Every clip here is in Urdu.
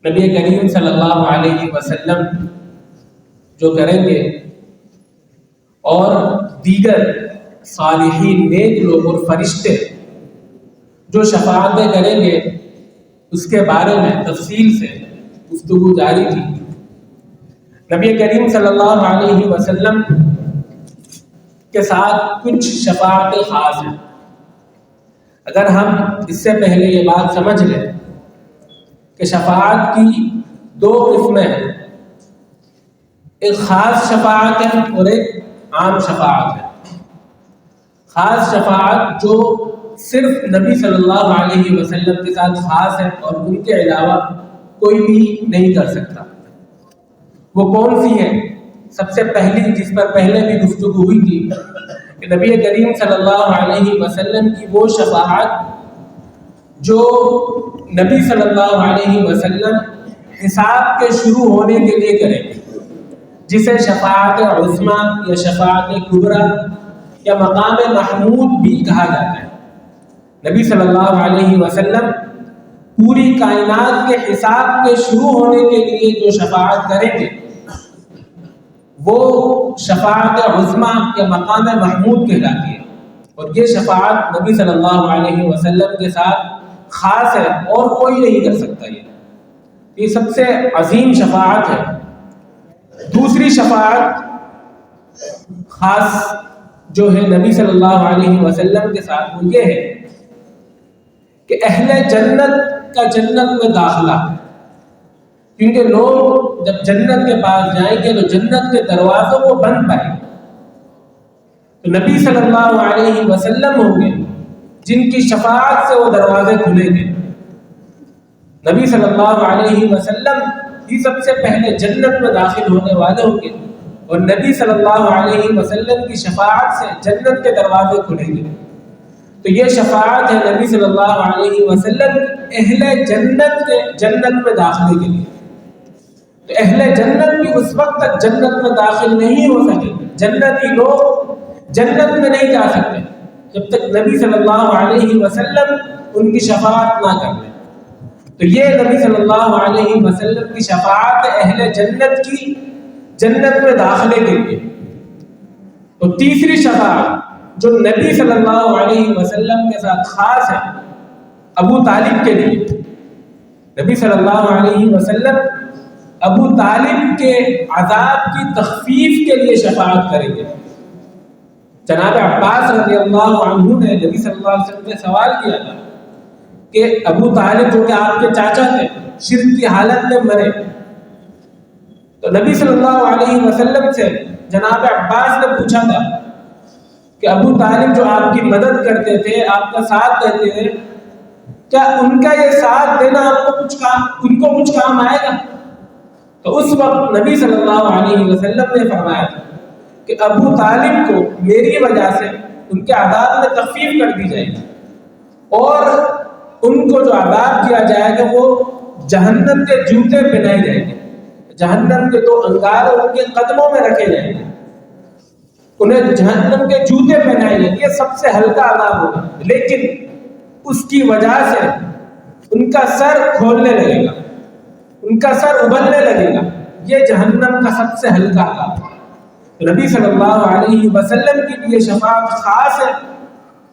نبی کریم صلی اللہ علیہ وسلم جو کریں گے اور دیگر صالحین نیک لوگ اور فرشتے جو شفاعتیں کریں گے اس کے بارے میں تفصیل سے گفتگو جاری تھی۔ نبی کریم صلی اللہ علیہ وسلم کے ساتھ کچھ شفاعتیں خاص ہیں۔ اگر ہم اس سے پہلے یہ بات سمجھ لیں کہ شفاعت کی دو قسمیں ہیں، ایک خاص شفاعت ہے اور ایک عام شفاعت ہے۔ خاص شفاعت جو صرف نبی صلی اللہ علیہ وسلم کے ساتھ خاص ہے اور ان کے علاوہ کوئی بھی نہیں کر سکتا، وہ کون سی ہے؟ سب سے پہلی جس پر پہلے بھی گفتگو ہوئی تھی کہ نبی کریم صلی اللہ علیہ وسلم کی وہ شفاعت جو نبی صلی اللہ علیہ وسلم حساب کے شروع ہونے کے لیے کریں گے، جسے شفاعت عظمیٰ یا شفاعت کبریٰ یا مقام محمود بھی کہا جاتا ہے۔ نبی صلی اللہ علیہ وسلم پوری کائنات کے حساب کے شروع ہونے کے لیے جو شفاعت کریں گے وہ شفاعت عظمیٰ یا مقام محمود کہلاتی ہے، اور یہ شفاعت نبی صلی اللہ علیہ وسلم کے ساتھ خاص ہے اور کوئی نہیں کر سکتا۔ یہ سب سے عظیم شفاعت ہے۔ دوسری شفاعت خاص جو ہے نبی صلی اللہ علیہ وسلم کے ساتھ وہ یہ ہے کہ اہل جنت کا جنت میں داخلہ، کیونکہ لوگ جب جنت کے پاس جائیں گے تو جنت کے دروازوں کو بند پائیں گے، تو نبی صلی اللہ علیہ وسلم ہوں گے جن کی شفاعت سے وہ دروازے کھلیں گے۔ نبی صلی اللہ علیہ وسلم ہی سب سے پہلے جنت میں داخل ہونے والے ہوں گے، اور نبی صلی اللہ علیہ وسلم کی شفاعت سے جنت کے دروازے کھلیں گے۔ تو یہ شفاعت ہے نبی صلی اللہ علیہ وسلم اہل جنت کے جنت میں داخلے کے لیے۔ تو اہل جنت بھی اس وقت تک جنت میں داخل نہیں ہو سکے، جنتی لوگ جنت میں نہیں جا سکتے جب تک نبی صلی اللہ علیہ وسلم ان کی شفاعت نہ کر لیں۔ تو یہ نبی صلی اللہ علیہ وسلم کی شفاعت اہل جنت کی جنت میں داخلے کے لیے۔ اور تیسری شفاعت جو نبی صلی اللہ علیہ وسلم کے ساتھ خاص ہے ابو طالب کے لیے۔ نبی صلی اللہ علیہ وسلم ابو طالب کے عذاب کی تخفیف کے لیے شفاعت کریں گے۔ جناب عباس رضی اللہ عنہ نے نبی صلی اللہ علیہ وسلم سے سوال کیا تھا کہ ابو طالب جو کہ آپ کے چاچا تھے شرک کی حالت میں مرے، تو نبی صلی اللہ علیہ وسلم سے جناب عباس نے پوچھا تھا کہ ابو طالب جو آپ کی مدد کرتے تھے، آپ کا ساتھ دیتے تھے، کیا ان کا یہ ساتھ دینا آپ کو ان کو کچھ کام آئے گا؟ تو اس وقت نبی صلی اللہ علیہ وسلم نے فرمایا تھا کہ ابو طالب کو میری وجہ سے ان کے عذاب میں تخفیف کر دی جائے گی، اور ان کو جو عذاب کیا جائے گا وہ جہنم کے جوتے پہنائے جائیں گے، جہنم کے 2 انگار ان کے قدموں میں رکھے جائیں گے، انہیں جہنم کے جوتے پہنائے جائیں گے۔ یہ سب سے ہلکا عذاب ہوگا، لیکن اس کی وجہ سے ان کا سر کھولنے لگے گا، ان کا سر ابلنے لگے گا۔ یہ جہنم کا سب سے ہلکا عذاب ہے۔ نبی صلی اللہ علیہ وسلم کی بھی یہ شفاعت خاص ہے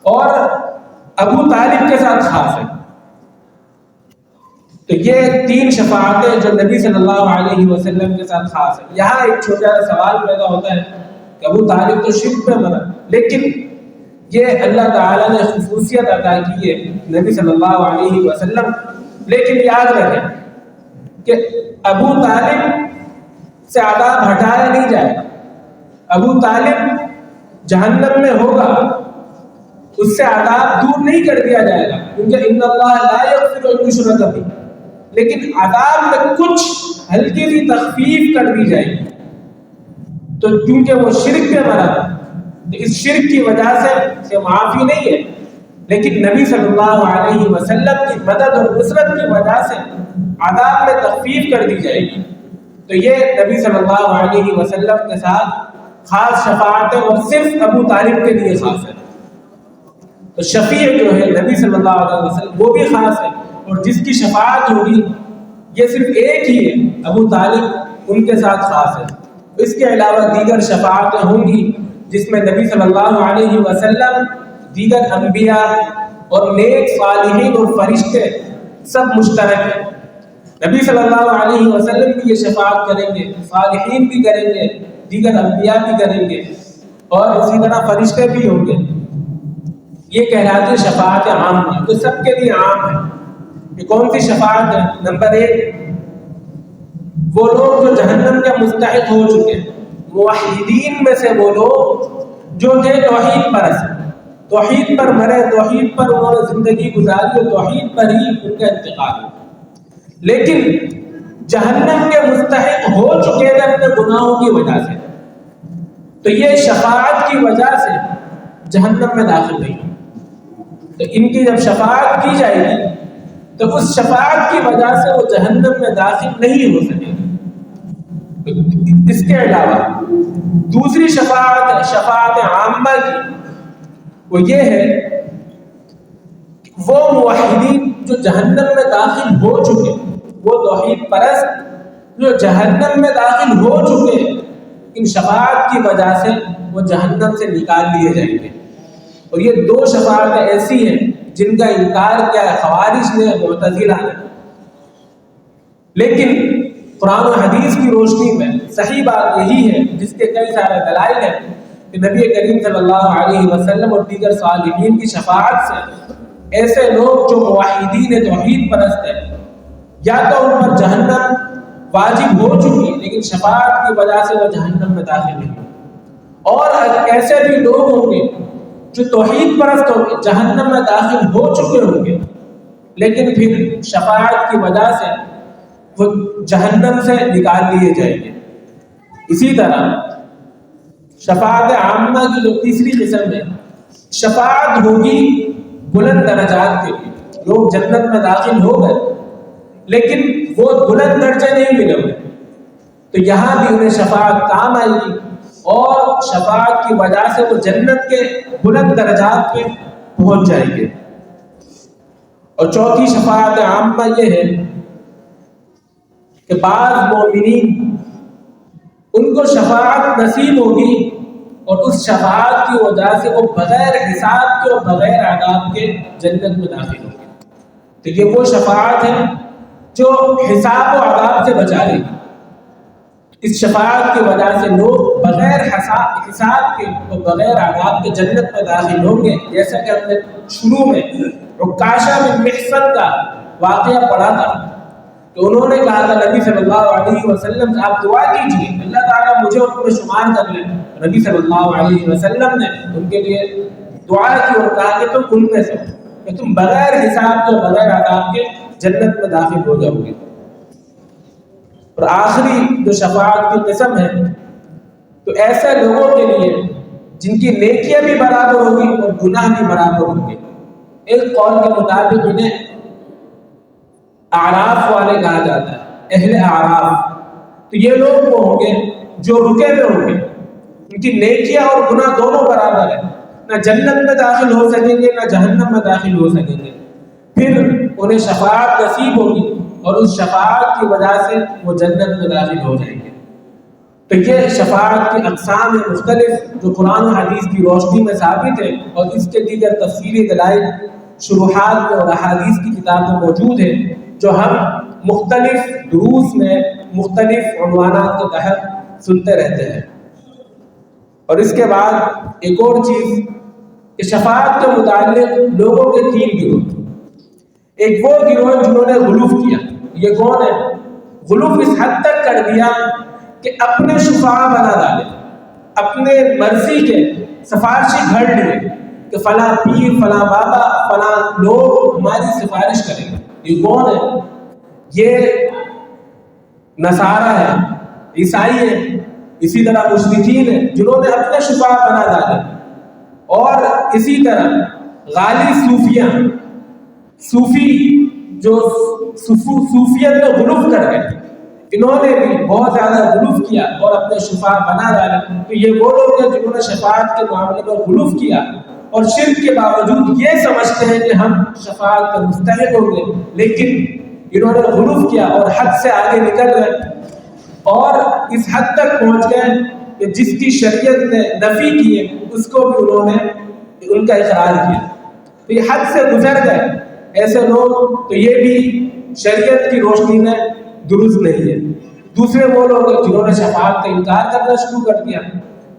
اور ابو طالب کے ساتھ خاص ہے۔ تو یہ 3 شفاعتیں جو نبی صلی اللہ علیہ وسلم کے ساتھ خاص ہے۔ یہاں ایک چھوٹا سا سوال پیدا ہوتا ہے کہ ابو طالب تو شرک میں مرا، لیکن یہ اللہ تعالیٰ نے خصوصیت عطا کی ہے نبی صلی اللہ علیہ وسلم، لیکن یاد رکھیں کہ ابو طالب سے عذاب ہٹایا نہیں جائے گا۔ ابو طالب جہنم میں ہوگا، اس سے عذاب دور نہیں کر دیا جائے گا، کیونکہ ان اللہ لا یغفر ان یشرک بہ، لیکن عذاب میں کچھ ہلکی سی تخفیف کر دی جائے گی۔ تو کیونکہ وہ شرک میں مرا تھا، اس شرک کی وجہ سے معافی نہیں ہے، لیکن نبی صلی اللہ علیہ وسلم کی مدد اور نصرت کی وجہ سے عذاب میں تخفیف کر دی جائے گی۔ تو یہ نبی صلی اللہ علیہ وسلم کے ساتھ خاص شفاعت ہے اور صرف ابو طالب کے لیے خاص ہے۔ تو شفیع جو ہے نبی صلی اللہ علیہ وسلم وہ بھی خاص ہے، اور جس کی شفاعت ہوگی یہ صرف ایک ہی ہے، ابو طالب ان کے ساتھ خاص ہے۔ اس کے علاوہ دیگر شفاعتیں ہوں گی جس میں نبی صلی اللہ علیہ وسلم، دیگر انبیاء اور نیک صالحین اور فرشتے سب مشترک ہیں۔ نبی صلی اللہ علیہ وسلم بھی یہ شفاعت کریں گے، صالحین بھی کریں گے، دیگر انبیاء بھی کریں گے، اور اسی طرح فرشتے بھی ہوں گے۔ یہ کہلاتی ہے شفاعت عامہ، جو سب کے لیے عام ہے۔ یہ کون سی شفاعت ہے؟ نمبر 1، وہ لوگ جو جہنم کے مستحق ہو چکے، موحدین میں سے وہ لوگ جو تھے توحید پرست، توحید پر مرے، توحید پر انہوں نے زندگی گزاری اور توحید پر ہی ان کا انتقال ہو، لیکن جہنم کے مستحق ہو چکے تھے اپنے گناہوں کی وجہ سے، تو یہ شفاعت کی وجہ سے جہنم میں داخل نہیں ہو۔ تو ان کی جب شفاعت کی جائے گی تو اس شفاعت کی وجہ سے وہ جہنم میں داخل نہیں ہو سکے گی۔ اس کے علاوہ دوسری شفاعت ہے شفاعت عامہ کی، وہ یہ ہے کہ وہ موحدین جو جہنم میں داخل ہو چکے، وہ توحید پرست جو جہنم میں داخل ہو چکے، ان شفاعت کی وجہ سے وہ جہنم سے نکال لیے جائیں گے۔ اور یہ دو شفاعتیں ایسی ہیں جن کا انکار کیا ہے خوارج نے، معتزلہ نے، لیکن قرآن و حدیث کی روشنی میں صحیح بات یہی ہے، جس کے کئی سارے دلائل ہیں، کہ نبی کریم صلی اللہ علیہ وسلم اور دیگر صالحین کی شفاعت سے ایسے لوگ جو موحدین توحید پرست ہیں، یا تو ان پر جہنم واجب ہو چکی لیکن شفاعت کی وجہ سے وہ جہنم میں داخل نہیں ہوئے، اور ایسے بھی لوگ ہوں گے جو توحید پرست ہوں گے، جہنم میں داخل ہو چکے ہوں گے، لیکن پھر شفاعت کی وجہ سے وہ جہنم سے نکال لیے جائیں گے۔ اسی طرح شفاعت عامہ کی جو تیسری قسم ہے، شفاعت ہوگی بلند درجات کے لیے، لوگ جنت میں داخل ہو گئے لیکن وہ بلند درجے نہیں ملے ہوئے، تو یہاں بھی انہیں شفاعت کام آئے گی، اور شفاعت کی وجہ سے وہ جنت کے بلند درجات پہ پہنچ جائیں گے۔ اور چوتھی شفاعت عامہ یہ ہے کہ بعض مومنین ان کو شفاعت نصیب ہوگی، اور اس شفاعت کی وجہ سے وہ بغیر حساب کے اور بغیر عذاب کے جنت میں داخل ہوں گے۔ تو یہ وہ شفاعت ہے جو حساب و عذاب سے بچا لے گی۔ اس شفاعت کی وجہ سے لوگ بغیر حساب کے اور بغیر عذاب کے جنت میں داخل ہوں گے، جیسا کہ ہم نے شروع میں عکاشہ بن محصن کا واقعہ پڑھا تھا کہ انہوں نے کہا تھا نبی صلی اللہ علیہ وسلم سے آپ دعا کیجیے اللہ تعالیٰ مجھے ان میں شمار کر لیں۔ نبی صلی اللہ علیہ وسلم نے ان کے لیے دعا کی اور کہا کہ تم ان میں سے ہو، کہ تم بغیر حساب کے بغیر عذاب کے جنت میں داخل ہو جاؤ گے۔ اور آخری جو شفاعت کی قسم ہے، تو ایسے لوگوں کے لیے جن کی نیکیاں بھی برابر ہوگی اور گناہ بھی برابر ہوں گے۔ ایک قول کے مطابق انہیں اعراف والے کہا جاتا ہے، اہل اعراف۔ تو یہ لوگ وہ ہوں گے جو رکے ہوئے ہوں گے، ان کی نیکیاں اور گناہ دونوں برابر ہیں، نہ جنت میں داخل ہو سکیں گے نہ جہنم میں داخل ہو سکیں گے۔ پھر انہیں شفاعت نصیب ہوگی اور اس شفاعت کی وجہ سے وہ جنت میں داخل ہو جائیں گے۔ تو یہ شفاعت کی اقسام مختلف جو قرآن و حدیث کی روشنی میں ثابت ہے، اور اس کے دیگر تفصیلی دلائل شروحات میں اور احادیث کی کتاب میں موجود ہے، جو ہم مختلف دروس میں مختلف عنوانات کے تحت سنتے رہتے ہیں۔ اور اس کے بعد ایک اور چیز کہ شفاعت کے متعلق لوگوں کے تین گروہ، ایک وہ گروہ جنہوں نے غلوف کیا۔ یہ کون ہے؟ غلوف اس حد تک کر دیا کہ اپنے شفاعہ بنا ڈالے، اپنے مرضی کے سفارشی گھڑ لیے کہ فلاں پیر، فلاں بابا، فلاں لوگ ہماری سفارش کریں گے۔ یہ کون ہے؟ یہ نصارہ ہے، عیسائی ہے، اسی طرح مشرکین ہیں جنہوں نے اپنے شفاعہ بنا ڈالے، اور اسی طرح غالی صوفیہ، صوفی جو صوفیت میں غلوف کر گئے، انہوں نے بھی بہت زیادہ غلوف کیا اور اپنے شفاعہ بنا ڈالے۔ تو یہ وہ لوگ ہیں جنہوں نے شفاعت کے معاملے میں غلوف کیا اور شرک کے باوجود یہ سمجھتے ہیں کہ ہم شفاعت کا مستحق ہوں گے، لیکن انہوں نے غلو کیا اور حد سے آگے نکل گئے اور اس حد تک پہنچ گئے کہ جس کی شریعت نے نفی کی ہے اس کو بھی انہوں نے ان کا اقرار کیا. تو یہ حد سے گزر گئے ایسے لوگ، تو یہ بھی شریعت کی روشنی میں درست نہیں ہے. دوسرے وہ لوگ جنہوں نے شفاعت کا انکار کرنا شروع کر دیا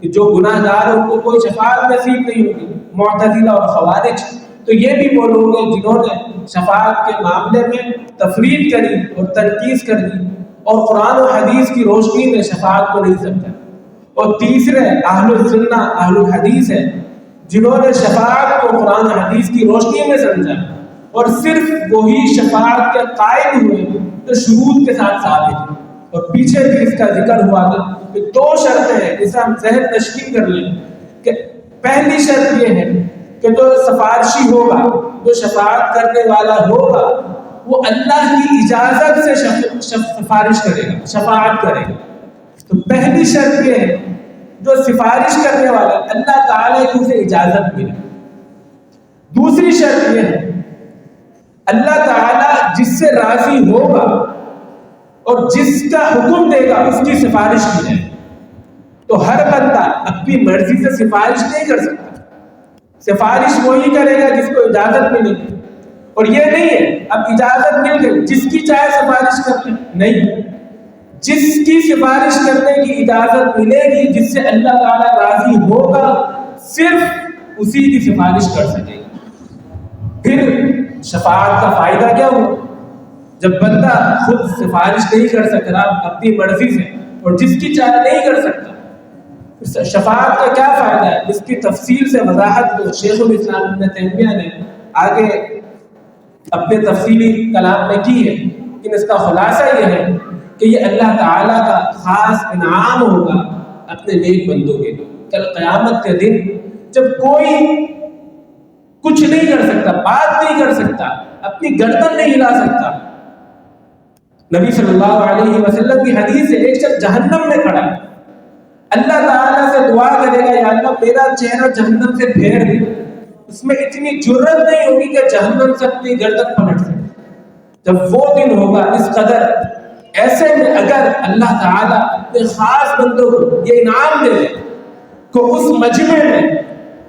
کہ جو گناہ گار ہیں ان کو کوئی شفاعت نصیب نہیں ہوگی، معتزلہ اور خوارج. تو یہ بھی وہ لوگ ہیں جنہوں نے شفاعت کے معاملے میں تفرید کری اور تنقیص کر دی اور قرآن و حدیث کی روشنی میں شفاعت کو نہیں سمجھا. اور تیسرے اہل السنہ اہل الحدیث ہیں جنہوں نے شفاعت کو قرآن و حدیث کی روشنی میں سمجھا اور صرف وہی شفاعت کے قائل ہوئے تو شروط کے ساتھ ثابت ہے. اور پیچھے بھی اس کا ذکر ہوا تھا کہ 2 شرطیں ہیں جسے ہم ذہن نشین کر لیں. کہ پہلی شرط یہ ہے کہ جو سفارشی ہوگا، جو شفاعت کرنے والا ہوگا، وہ اللہ کی اجازت سے سفارش کرے گا، شفاعت کرے گا. تو پہلی شرط یہ ہے جو سفارش کرنے والا اللہ تعالیٰ کی اسے اجازت ملے. دوسری شرط یہ ہے اللہ تعالیٰ جس سے راضی ہوگا اور جس کا حکم دے گا اس کی سفارش کی جائے. تو ہر بندہ اپنی مرضی سے سفارش نہیں کر سکتا. سفارش وہی کرے گا جس کو اجازت ملے گی. اور یہ نہیں ہے اب اجازت مل گئی جس کی چاہے سفارش کر لیں، نہیں، جس کی سفارش کرنے کی اجازت ملے گی، جس سے اللہ تعالیٰ راضی ہوگا، صرف اسی کی سفارش کر سکے گا. پھر شفاعت کا فائدہ کیا ہوا جب بندہ خود سفارش نہیں کر سکتا اپنی مرضی سے اور جس کی چاہے نہیں کر سکتا، شفاعت کا کیا فائدہ ہے؟ اس کی تفصیل سے وضاحت تو شیخ الاسلام ابن تیمیہ نے آگے اپنے تفصیلی کلام میں کی ہے. لیکن اس کا خلاصہ یہ ہے کہ یہ اللہ تعالیٰ کا خاص انعام ہوگا اپنے نیک بندوں کے لیے. کل قیامت کے دن جب کوئی کچھ نہیں کر سکتا، بات نہیں کر سکتا، اپنی گردن نہیں ہلا سکتا. نبی صلی اللہ علیہ وسلم کی حدیث ہے ایک شخص جہنم میں کھڑا ہے، اللہ تعالیٰ سے دعا کرے گا یا اللہ میرا چہرہ جہنم سے پھیر دے. اس میں اتنی جرت نہیں ہوگی کہ جہنم سے اپنی گردن پلٹ سکے. جب وہ دن ہوگا اس قدر، ایسے میں اگر اللہ تعالیٰ اپنے خاص بندوں کو یہ انعام دے دے کہ اس مجمع میں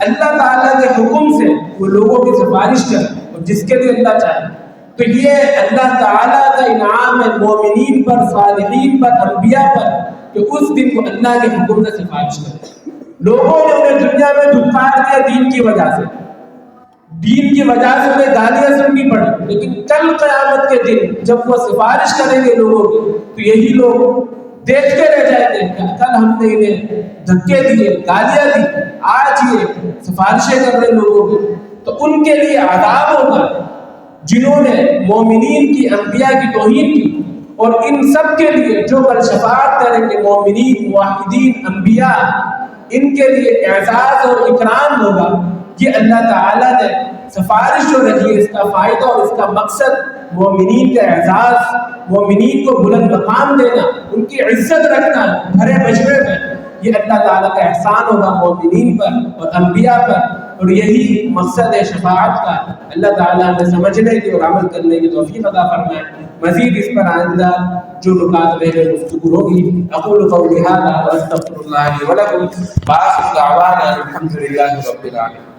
اللہ تعالیٰ کے حکم سے وہ لوگوں کی سفارش کرے اور جس کے لیے اللہ چاہے، تو یہ اللہ تعالیٰ کا انعام ہے مومنین پر، صالحین پر، انبیاء پر، کہ اس دن وہ اللہ کے حکم سے سفارش کرے. لوگوں نے انہیں دنیا میں دھتکار دیا دین کی وجہ سے، دین کی وجہ سے انہیں گالیاں سننی پڑی، لیکن کل قیامت کے دن جب وہ سفارش کریں گے لوگوں کی تو یہی لوگ دیکھتے رہ جائیں گے کہ کل ہم نے انہیں دھکے دیے، گالیاں دی، آج یہ سفارشیں کر رہے لوگوں کی. تو ان کے لیے عذاب ہوگا جنہوں نے مومنین کی، انبیاء کی توہین کی. اور ان سب کے لیے جو کل شفاعت کریں گے مومنین، موحدین، انبیاء، ان کے لیے اعزاز اور اکرام ہوگا. یہ اللہ تعالیٰ نے سفارش جو رکھی ہے اس کا فائدہ اور اس کا مقصد مومنین کا اعزاز، مومنین کو بلند مقام دینا، ان کی عزت رکھنا بھرے مجمع میں، یہ اللہ تعالیٰ کا احسان ہوگا مومنین پر اور انبیاء پر. اور یہی مقصد ہے شفاعت کا. اللہ تعالیٰ ہمیں سمجھنے کی اور عمل کرنے کی توفیق عطا فرمائے. مزید اس پر آئندہ جو نکات میں گفتگو ہوگی. اقول قولی ھذا واستغفر اللہ لی ولکم وآخر دعوانا الحمد للہ رب العالمین.